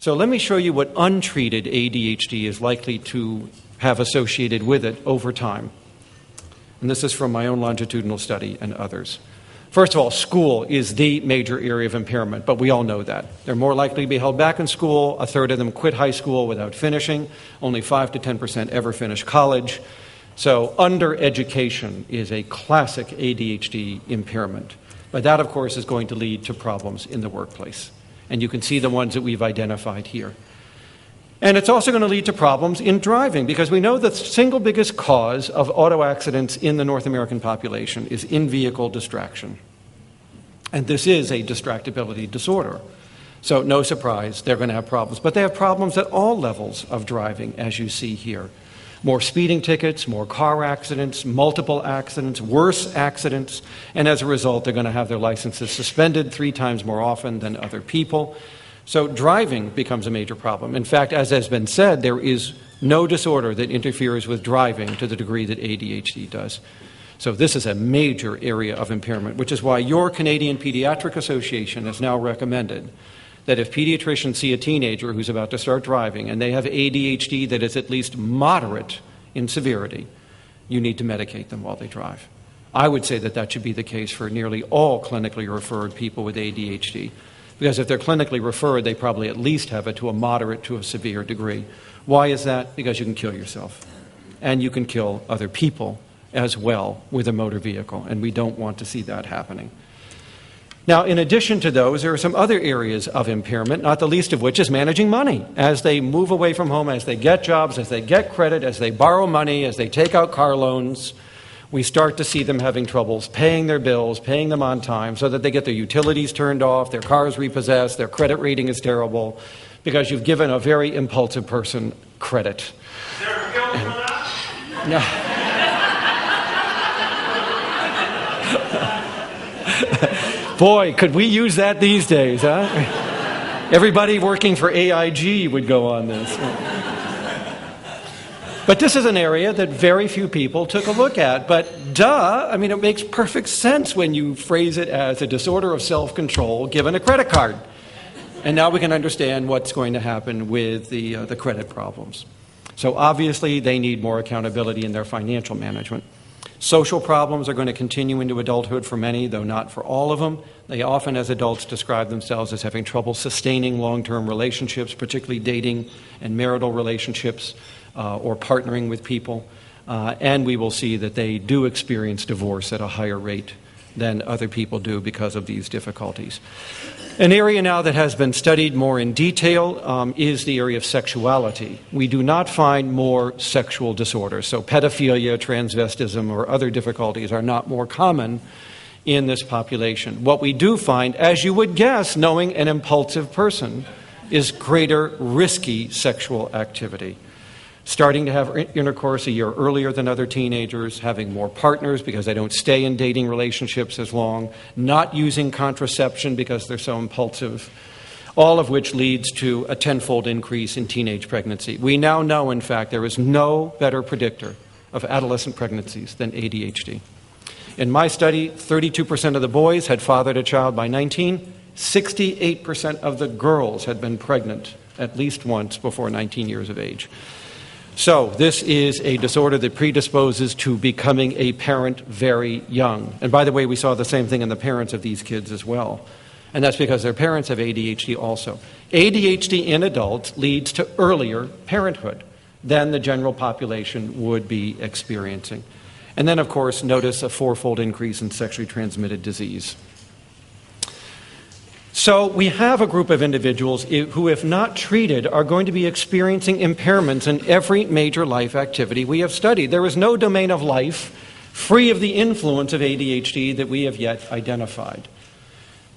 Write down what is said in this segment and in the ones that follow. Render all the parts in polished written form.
So let me show you what untreated ADHD is likely to have associated with it over time. And this is from my own longitudinal study and others. First of all, school is the major area of impairment, but we all know that. They're more likely to be held back in school. A third of them quit high school without finishing. Only 5 to 10% ever finish college. So undereducation is a classic ADHD impairment. But that, of course, is going to lead to problems in the workplace. And you can see the ones that we've identified here. And it's also going to lead to problems in driving, because we know the single biggest cause of auto accidents in the North American population is in-vehicle distraction. And this is a distractibility disorder. So no surprise, they're going to have problems. But they have problems at all levels of driving, as you see here. More speeding tickets, more car accidents, multiple accidents, worse accidents, and as a result, they're going to have their licenses suspended 3 times more often than other people. So driving becomes a major problem. In fact, as has been said, there is no disorder that interferes with driving to the degree that ADHD does. So this is a major area of impairment, which is why your Canadian Pediatric Association has now recommended that if pediatricians see a teenager who's about to start driving and they have ADHD that is at least moderate in severity, you need to medicate them while they drive. I would say that that should be the case for nearly all clinically referred people with ADHD, because if they're clinically referred, they probably at least have it to a moderate to a severe degree. Why is that? Because you can kill yourself, and you can kill other people as well with a motor vehicle, and we don't want to see that happening. Now, in addition to those, there are some other areas of impairment, not the least of which is managing money. As they move away from home, as they get jobs, as they get credit, as they borrow money, as they take out car loans, we start to see them having troubles paying their bills, paying them on time, so that they get their utilities turned off, their cars repossessed, their credit rating is terrible, because you've given a very impulsive person credit. Is there a bill for that? No. Boy, could we use that these days, huh? Everybody working for AIG would go on this. But this is an area that very few people took a look at. But duh, I mean, it makes perfect sense when you phrase it as a disorder of self-control given a credit card. And now we can understand what's going to happen with the credit problems. So obviously, they need more accountability in their financial management. Social problems are going to continue into adulthood for many, though not for all of them. They often, as adults, describe themselves as having trouble sustaining long-term relationships, particularly dating and marital relationships, or partnering with people. And we will see that they do experience divorce at a higher rate than other people do because of these difficulties. An area now that has been studied more in detail is the area of sexuality. We do not find more sexual disorders. So pedophilia, transvestism, or other difficulties are not more common in this population. What we do find, as you would guess, knowing an impulsive person, is greater risky sexual activity. Starting to have intercourse a year earlier than other teenagers, having more partners because they don't stay in dating relationships as long, not using contraception because they're so impulsive, all of which leads to a tenfold increase in teenage pregnancy. We now know, in fact, there is no better predictor of adolescent pregnancies than ADHD. In my study, 32% of the boys had fathered a child by 19. 68% of the girls had been pregnant at least once before 19 years of age. So this is a disorder that predisposes to becoming a parent very young. And by the way, we saw the same thing in the parents of these kids as well. And that's because their parents have ADHD also. ADHD in adults leads to earlier parenthood than the general population would be experiencing. And then, of course, notice a 4-fold increase in sexually transmitted disease. So we have a group of individuals who, if not treated, are going to be experiencing impairments in every major life activity we have studied. There is no domain of life free of the influence of ADHD that we have yet identified,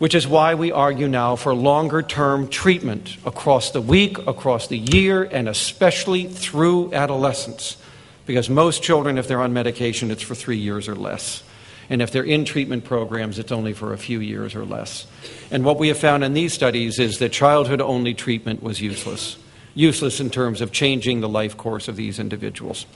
which is why we argue now for longer-term treatment across the week, across the year, and especially through adolescence, because most children, if they're on medication, it's for 3 years or less. And if they're in treatment programs, it's only for a few years or less. And what we have found in these studies is that childhood-only treatment was useless. Useless in terms of changing the life course of these individuals.